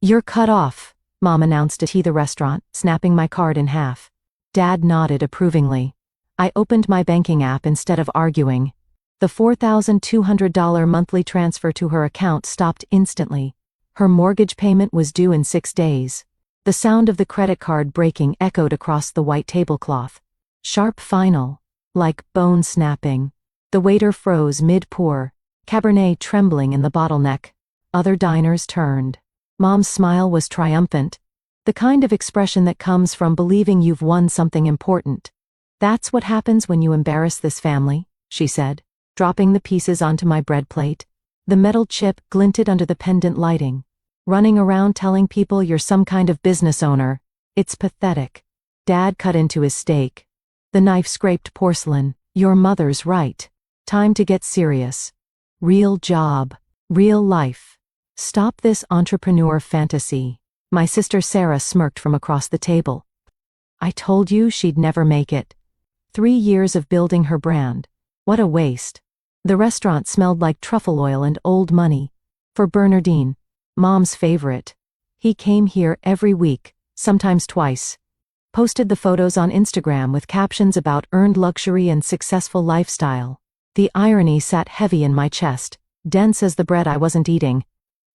"You're cut off," Mom announced at the restaurant, snapping my card in half. Dad nodded approvingly. I opened my banking app instead of arguing. The $4,200 monthly transfer to her account stopped instantly. Her mortgage payment was due in 6 days. The sound of the credit card breaking echoed across the white tablecloth. Sharp final, like bone snapping. The waiter froze mid-pour, cabernet trembling in the bottleneck. Other diners turned. Mom's smile was triumphant, the kind of expression that comes from believing you've won something important. "That's what happens when you embarrass this family," she said, dropping the pieces onto my bread plate. The metal chip glinted under the pendant lighting. "Running around telling people you're some kind of business owner. It's pathetic." Dad cut into his steak. The knife scraped porcelain. "Your mother's right. Time to get serious. Real job. Real life. Stop this entrepreneur fantasy." My sister Sarah smirked from across the table. "I told you she'd never make it. 3 years of building her brand. What a waste." The restaurant smelled like truffle oil and old money. For Bernardine, Mom's favorite. He came here every week, sometimes twice. Posted the photos on Instagram with captions about earned luxury and successful lifestyle. The irony sat heavy in my chest, dense as the bread I wasn't eating.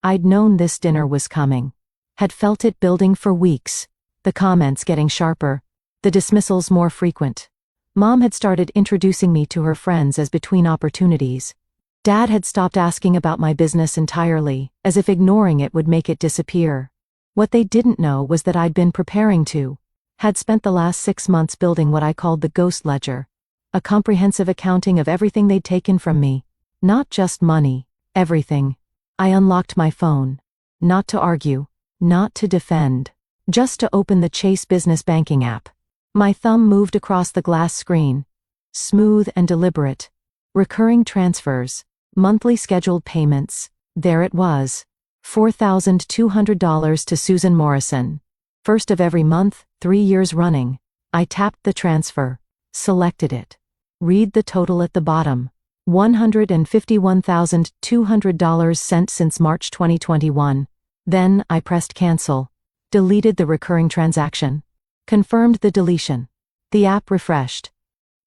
I'd known this dinner was coming. Had felt it building for weeks. The comments getting sharper. The dismissals more frequent. Mom had started introducing me to her friends as between opportunities. Dad had stopped asking about my business entirely, as if ignoring it would make it disappear. What they didn't know was that I'd been preparing to. Had spent the last 6 months building what I called the ghost ledger. A comprehensive accounting of everything they'd taken from me. Not just money, everything. I unlocked my phone. Not to argue. Not to defend. Just to open the Chase Business Banking app. My thumb moved across the glass screen. Smooth and deliberate. Recurring transfers. Monthly scheduled payments. There it was. $4,200 to Susan Morrison. First of every month, 3 years running. I tapped the transfer. Selected it. Read the total at the bottom. $151,200 sent since March 2021. Then I pressed cancel. Deleted the recurring transaction. Confirmed the deletion. The app refreshed.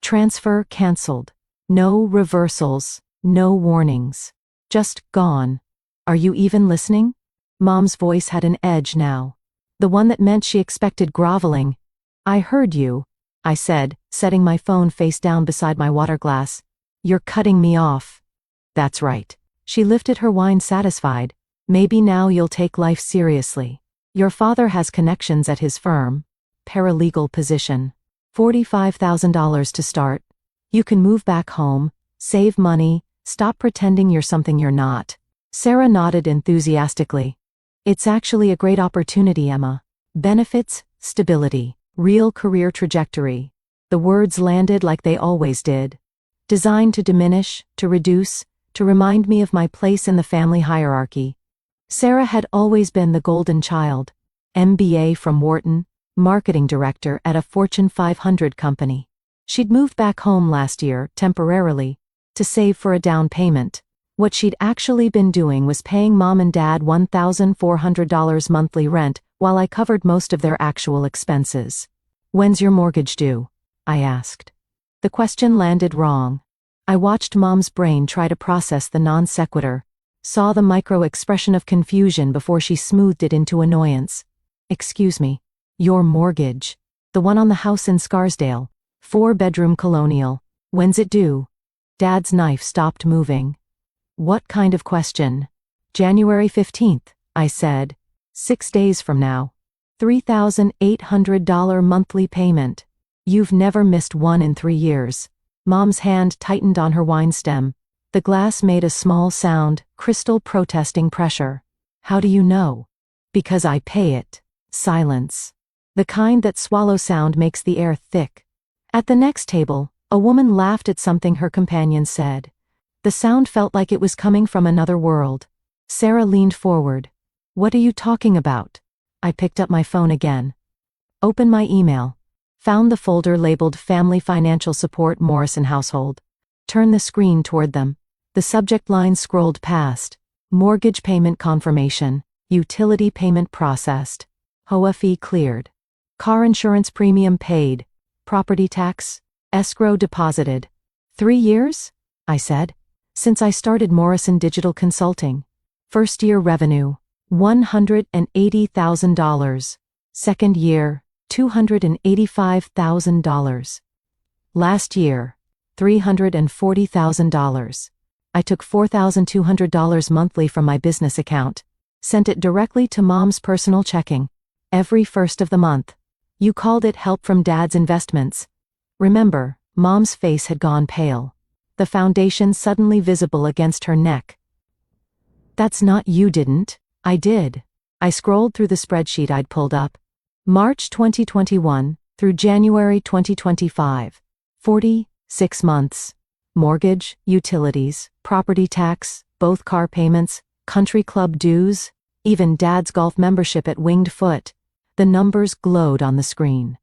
Transfer canceled. No reversals. No warnings. Just gone. "Are you even listening?" Mom's voice had an edge now. The one that meant she expected groveling. "I heard you," I said, setting my phone face down beside my water glass. "You're cutting me off." "That's right." She lifted her wine satisfied. "Maybe now you'll take life seriously. Your father has connections at his firm. Paralegal position. $45,000 to start. You can move back home, save money, stop pretending you're something you're not." Sarah nodded enthusiastically. "It's actually a great opportunity, Emma. Benefits, stability, real career trajectory." The words landed like they always did. Designed to diminish, to reduce, to remind me of my place in the family hierarchy. Sarah had always been the golden child. MBA from Wharton, marketing director at a Fortune 500 company. She'd moved back home last year, temporarily, to save for a down payment. What she'd actually been doing was paying Mom and Dad $1,400 monthly rent while I covered most of their actual expenses. "When's your mortgage due?" I asked. The question landed wrong. I watched Mom's brain try to process the non sequitur. Saw the micro-expression of confusion before she smoothed it into annoyance. "Excuse me. Your mortgage. The one on the house in Scarsdale. 4-bedroom colonial. When's it due?" Dad's knife stopped moving. "What kind of question?" "January 15th, I said. 6 days from now. $3,800 monthly payment. You've never missed one in 3 years. Mom's hand tightened on her wine stem. The glass made a small sound, crystal protesting pressure. "How do you know?" "Because I pay it." Silence. The kind that swallow sound makes the air thick. At the next table, a woman laughed at something her companion said. The sound felt like it was coming from another world. Sarah leaned forward. "What are you talking about?" I picked up my phone again. Open my email. Found the folder labeled Family Financial Support Morrison Household. Turn the screen toward them. The subject line scrolled past. Mortgage payment confirmation. Utility payment processed. HOA fee cleared. Car insurance premium paid. Property tax, escrow deposited. 3 years? I said. Since I started Morrison Digital Consulting. First year revenue, $180,000. Second year, $285,000. Last year, $340,000. I took $4,200 monthly from my business account, sent it directly to Mom's personal checking, every first of the month. You called it help from Dad's investments. Remember, Mom's face had gone pale, the foundation suddenly visible against her neck. That's not you didn't, I did. I scrolled through the spreadsheet I'd pulled up. March 2021 through January 2025. 46 months. Mortgage, utilities, property tax, both car payments, country club dues, even Dad's golf membership at Winged Foot. The numbers glowed on the screen.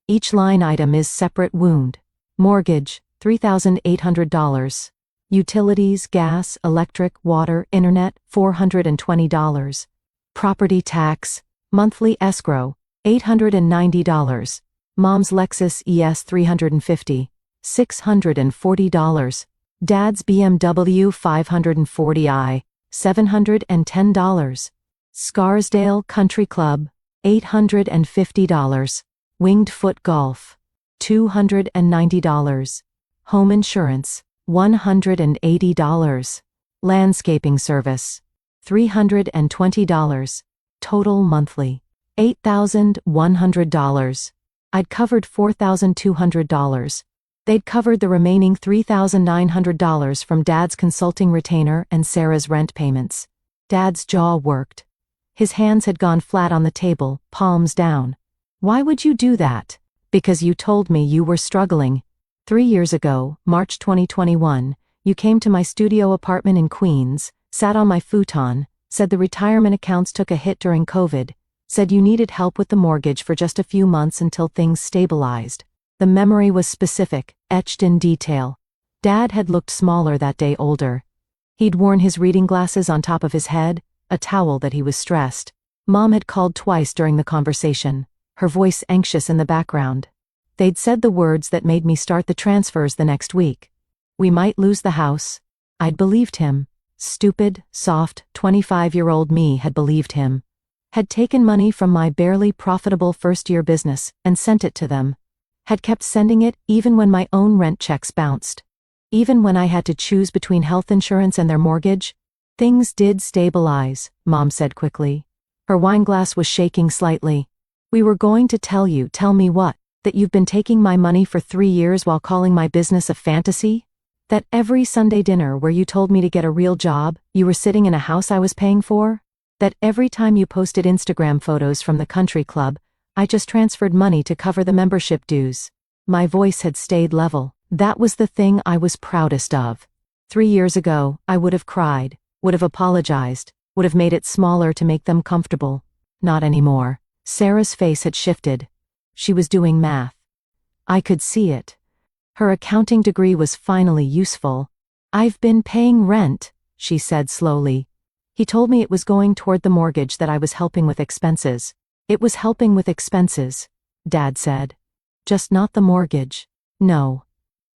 Each line item is separate wound. Mortgage, $3,800. Utilities, gas, electric, water, internet, $420. Property tax, monthly escrow, $890. Mom's Lexus ES $350. $640. Dad's BMW 540i, $710. Scarsdale Country Club, $850. Winged Foot Golf, $290. Home insurance, $180. Landscaping service, $320. Total monthly, $8,100. I'd covered $4,200. They'd covered the remaining $3,900 from Dad's consulting retainer and Sarah's rent payments. Dad's jaw worked. His hands had gone flat on the table, palms down. Why would you do that? Because you told me you were struggling. 3 years ago, March 2021, you came to my studio apartment in Queens, sat on my futon, said the retirement accounts took a hit during COVID, said you needed help with the mortgage for just a few months until things stabilized. The memory was specific, etched in detail. Dad had looked smaller that day, older. He'd worn his reading glasses on top of his head, a towel that he was stressed. Mom had called twice during the conversation, her voice anxious in the background. They'd said the words that made me start the transfers the next week. We might lose the house. I'd believed him. Stupid, soft, 25-year-old me had believed him. Had taken money from my barely profitable first-year business and sent it to them. Had kept sending it even when my own rent checks bounced. Even when I had to choose between health insurance and their mortgage. Things did stabilize, Mom said quickly. Her wine glass was shaking slightly. We were going to tell me what? That you've been taking my money for 3 years while calling my business a fantasy? That every Sunday dinner where you told me to get a real job, you were sitting in a house I was paying for? That every time you posted Instagram photos from the country club, I just transferred money to cover the membership dues. My voice had stayed level. That was the thing I was proudest of. 3 years ago, I would have cried, would have apologized, would have made it smaller to make them comfortable. Not anymore. Sarah's face had shifted. She was doing math. I could see it. Her accounting degree was finally useful. I've been paying rent, she said slowly. He told me it was going toward the mortgage that I was helping with expenses. It was helping with expenses, Dad said. Just not the mortgage. No.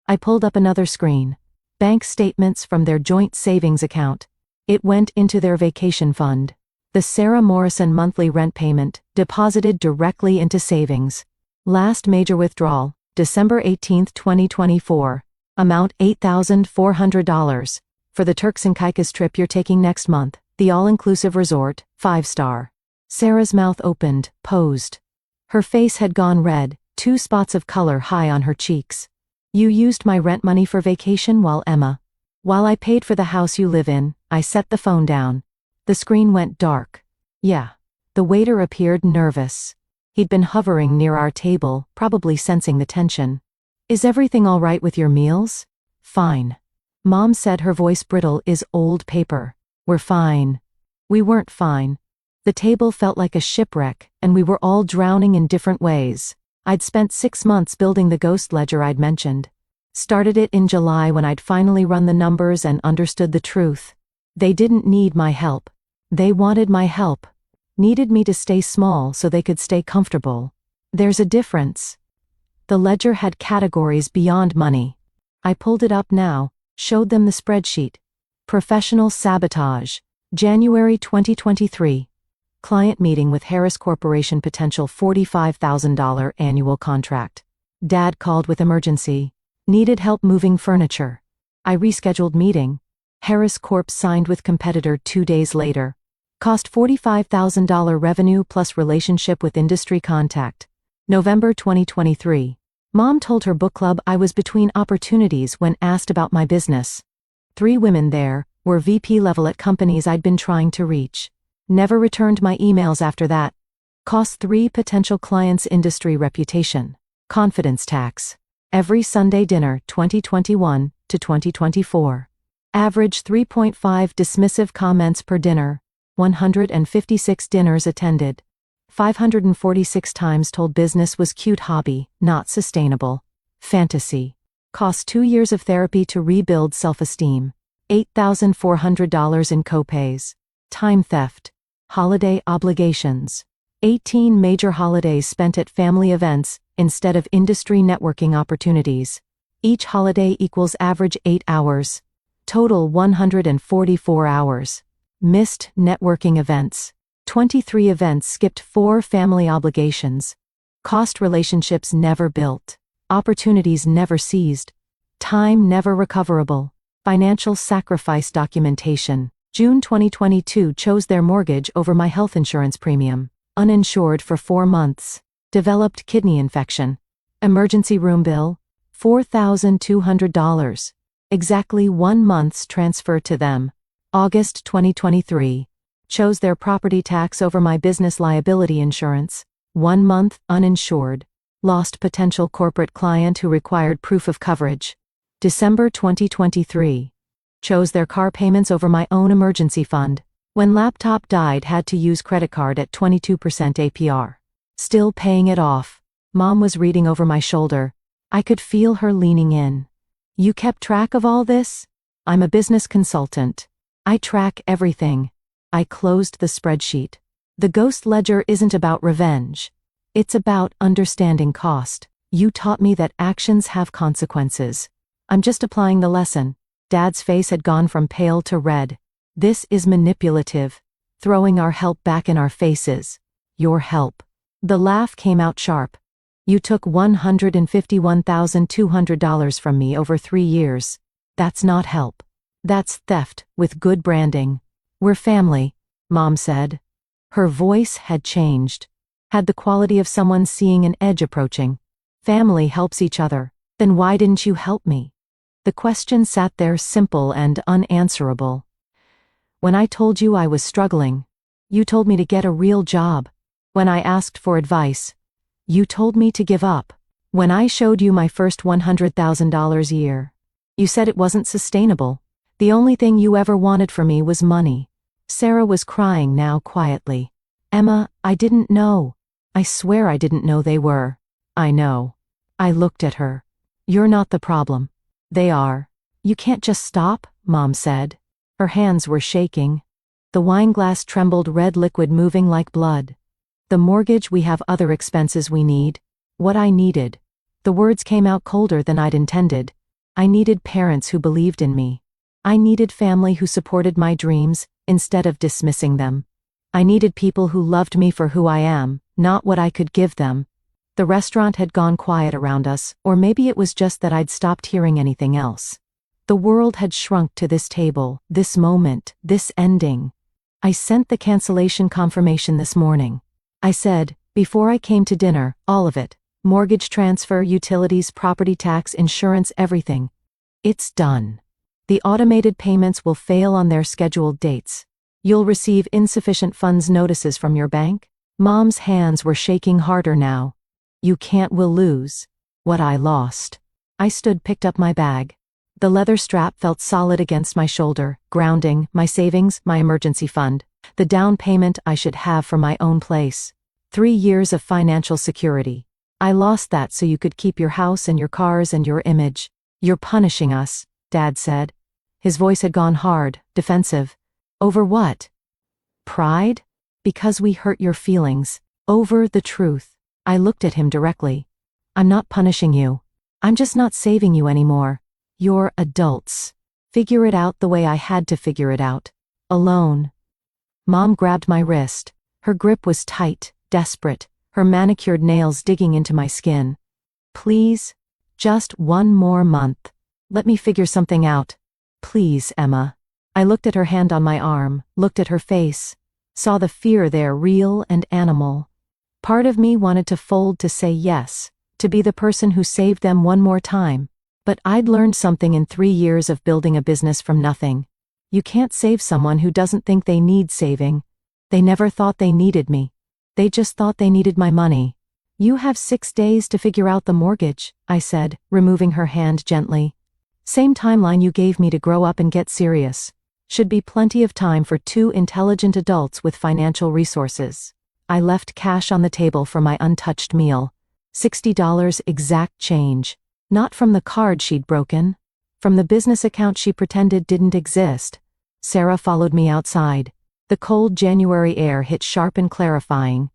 I pulled up another screen. Bank statements from their joint savings account. It went into their vacation fund. The Sarah Morrison monthly rent payment, deposited directly into savings. Last major withdrawal, December 18, 2024. Amount $8,400. For the Turks and Caicos trip you're taking next month, the all-inclusive resort, 5-star. Sarah's mouth opened, posed. Her face had gone red, 2 spots of color high on her cheeks. You used my rent money for vacation while I paid for the house you live in. I set the phone down. The screen went dark. Yeah. The waiter appeared nervous. He'd been hovering near our table, probably sensing the tension. Is everything all right with your meals? Fine. Mom said, her voice brittle as old paper. We're fine. We weren't fine. The table felt like a shipwreck, and we were all drowning in different ways. I'd spent 6 months building the ghost ledger I'd mentioned. Started it in July when I'd finally run the numbers and understood the truth. They didn't need my help. They wanted my help, Needed me to stay small so they could stay comfortable. There's a difference. The ledger had categories beyond money. I pulled it up now, showed them the spreadsheet. Professional sabotage. January 2023. Client meeting with Harris Corporation, potential $45,000 annual contract. Dad called with emergency. Needed help moving furniture. I rescheduled meeting. Harris Corp signed with competitor 2 days later. Cost $45,000 revenue plus relationship with industry contact. November 2023. Mom told her book club I was between opportunities when asked about my business. 3 women there were VP level at companies I'd been trying to reach. Never returned my emails after that. Cost 3 potential clients industry reputation. Confidence tax. Every Sunday dinner 2021 to 2024. Average 3.5 dismissive comments per dinner. 156 dinners attended. 546 times told business was cute hobby, not sustainable. Fantasy. Cost 2 years of therapy to rebuild self-esteem. $8,400 in copays. Time theft. Holiday obligations. 18 major holidays spent at family events instead of industry networking opportunities. Each holiday equals average 8 hours. Total 144 hours. Missed networking events. 23 events skipped. 4 family obligations. Cost relationships never built. Opportunities never seized. Time never recoverable. Financial sacrifice documentation. June 2022. Chose their mortgage over my health insurance premium. Uninsured for 4 months. Developed kidney infection. Emergency room bill. $4,200. Exactly 1 month's transfer to them. August 2023. Chose their property tax over my business liability insurance. 1 month uninsured. Lost potential corporate client who required proof of coverage. December 2023. Chose their car payments over my own emergency fund. When laptop died, had to use credit card at 22% APR. Still paying it off. Mom was reading over my shoulder. I could feel her leaning in. You kept track of all this? I'm a business consultant. I track everything. I closed the spreadsheet. The ghost ledger isn't about revenge. It's about understanding cost. You taught me that actions have consequences. I'm just applying the lesson. Dad's face had gone from pale to red. This is manipulative. Throwing our help back in our faces. Your help. The laugh came out sharp. You took $151,200 from me over 3 years. That's not help. That's theft with good branding. We're family, Mom said. Her voice had changed. Had the quality of someone seeing an edge approaching. Family helps each other. Then why didn't you help me? The question sat there simple and unanswerable. When I told you I was struggling, you told me to get a real job. When I asked for advice, you told me to give up. When I showed you my first $100,000 a year, you said it wasn't sustainable. The only thing you ever wanted from me was money. Sarah was crying now quietly. Emma, I didn't know. I swear I didn't know they were. I know. I looked at her. You're not the problem. They are. You can't just stop, Mom said. Her hands were shaking. The wine glass trembled, red liquid moving like blood. The mortgage, we have other expenses we need. What I needed. The words came out colder than I'd intended. I needed parents who believed in me. I needed family who supported my dreams, instead of dismissing them. I needed people who loved me for who I am, not what I could give them. The restaurant had gone quiet around us, or maybe it was just that I'd stopped hearing anything else. The world had shrunk to this table, this moment, this ending. I sent the cancellation confirmation this morning. I said, before I came to dinner, all of it. Mortgage transfer, utilities, property tax, insurance, everything. It's done. The automated payments will fail on their scheduled dates. You'll receive insufficient funds notices from your bank. Mom's hands were shaking harder now. You can't will lose. What I lost. I stood, picked up my bag. The leather strap felt solid against my shoulder, grounding, my savings, my emergency fund. The down payment I should have for my own place. 3 years of financial security. I lost that so you could keep your house and your cars and your image. You're punishing us, Dad said. His voice had gone hard, defensive. Over what? Pride? Because we hurt your feelings. Over the truth. I looked at him directly. I'm not punishing you. I'm just not saving you anymore. You're adults. Figure it out the way I had to figure it out. Alone. Mom grabbed my wrist. Her grip was tight, desperate, her manicured nails digging into my skin. Please? Just one more month. Let me figure something out. Please, Emma. I looked at her hand on my arm, looked at her face, saw the fear there, real and animal. Part of me wanted to fold to say yes, to be the person who saved them one more time. But I'd learned something in 3 years of building a business from nothing. You can't save someone who doesn't think they need saving. They never thought they needed me. They just thought they needed my money. You have 6 days to figure out the mortgage, I said, removing her hand gently. Same timeline you gave me to grow up and get serious. Should be plenty of time for 2 intelligent adults with financial resources. I left cash on the table for my untouched meal. $60 exact change. Not from the card she'd broken. From the business account she pretended didn't exist. Sarah followed me outside. The cold January air hit sharp and clarifying.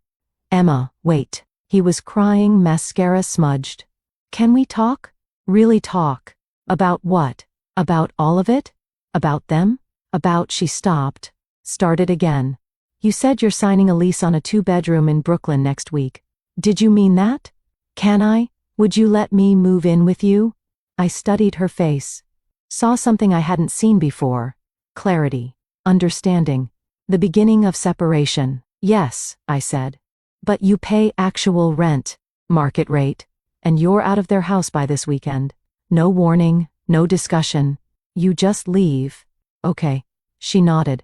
Emma, wait. He was crying, mascara smudged. Can we talk? Really talk. About what? About all of it? About them? About she stopped. Started again. You said you're signing a lease on a 2-bedroom in Brooklyn next week. Did you mean that? Can I? Would you let me move in with you? I studied her face. Saw something I hadn't seen before. Clarity. Understanding. The beginning of separation. Yes, I said. But you pay actual rent, market rate, and you're out of their house by this weekend. No warning, no discussion. You just leave. Okay. She nodded.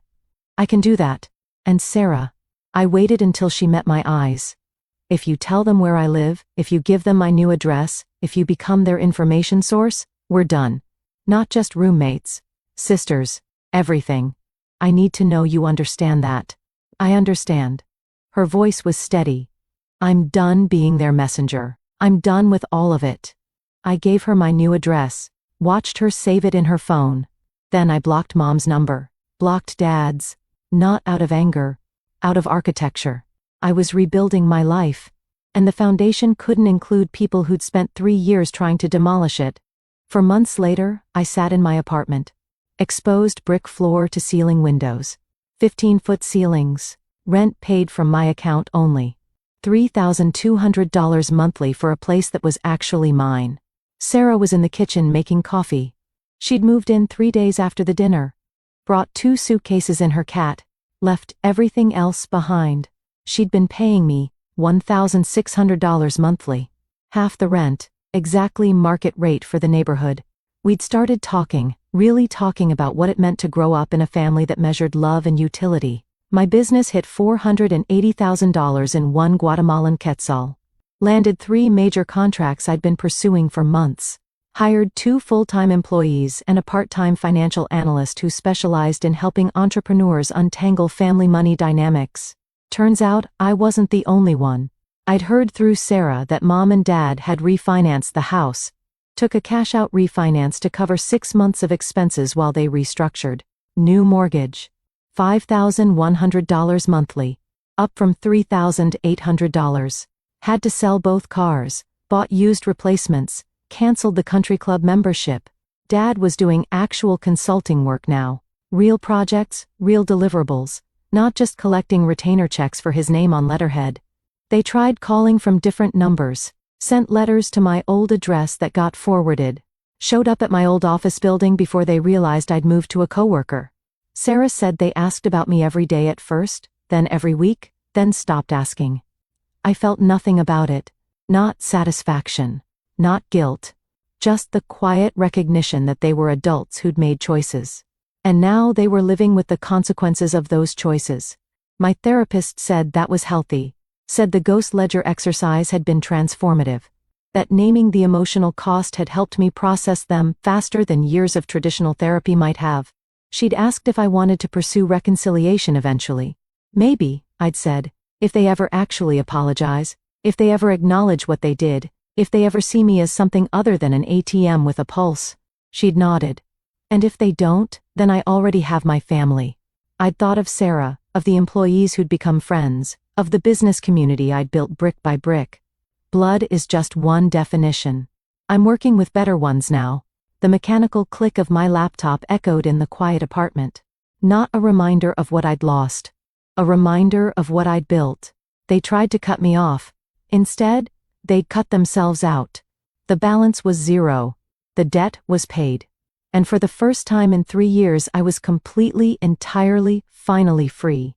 I can do that. And Sarah. I waited until she met my eyes. If you tell them where I live, if you give them my new address, if you become their information source, we're done. Not just roommates. Sisters. Everything. I need to know you understand that. I understand. Her voice was steady. I'm done being their messenger. I'm done with all of it. I gave her my new address, watched her save it in her phone. Then I blocked Mom's number, blocked Dad's, not out of anger, out of architecture. I was rebuilding my life, and the foundation couldn't include people who'd spent 3 years trying to demolish it. For months later, I sat in my apartment. Exposed brick floor to ceiling windows. 15-foot ceilings. Rent paid from my account only. $3,200 monthly for a place that was actually mine. Sarah was in the kitchen making coffee. She'd moved in 3 days after the dinner. Brought 2 suitcases and her cat. Left everything else behind. She'd been paying me $1,600 monthly. Half the rent, exactly market rate for the neighborhood. We'd started talking, really talking about what it meant to grow up in a family that measured love and utility. My business hit $480,000 in 1 Guatemalan quetzal. Landed 3 major contracts I'd been pursuing for months. Hired 2 full-time employees and a part-time financial analyst who specialized in helping entrepreneurs untangle family money dynamics. Turns out, I wasn't the only one. I'd heard through Sarah that Mom and Dad had refinanced the house. Took a cash-out refinance to cover 6 months of expenses while they restructured. New mortgage. $5,100 monthly. Up from $3,800. Had to sell both cars. Bought used replacements. Canceled the country club membership. Dad was doing actual consulting work now. Real projects, real deliverables. Not just collecting retainer checks for his name on letterhead. They tried calling from different numbers. Sent letters to my old address that got forwarded. Showed up at my old office building before they realized I'd moved to a coworker. Sarah said they asked about me every day at first, then every week, then stopped asking. I felt nothing about it. Not satisfaction. Not guilt. Just the quiet recognition that they were adults who'd made choices. And now they were living with the consequences of those choices. My therapist said that was healthy. Said the ghost ledger exercise had been transformative. That naming the emotional cost had helped me process them faster than years of traditional therapy might have. She'd asked if I wanted to pursue reconciliation eventually. Maybe, I'd said, if they ever actually apologize, if they ever acknowledge what they did, if they ever see me as something other than an ATM with a pulse. She'd nodded. And if they don't, then I already have my family. I'd thought of Sarah, of the employees who'd become friends, of the business community I'd built brick by brick. Blood is just one definition. I'm working with better ones now. The mechanical click of my laptop echoed in the quiet apartment. Not a reminder of what I'd lost. A reminder of what I'd built. They tried to cut me off. Instead, they'd cut themselves out. The balance was zero. The debt was paid. And for the first time in 3 years I was completely, entirely, finally free.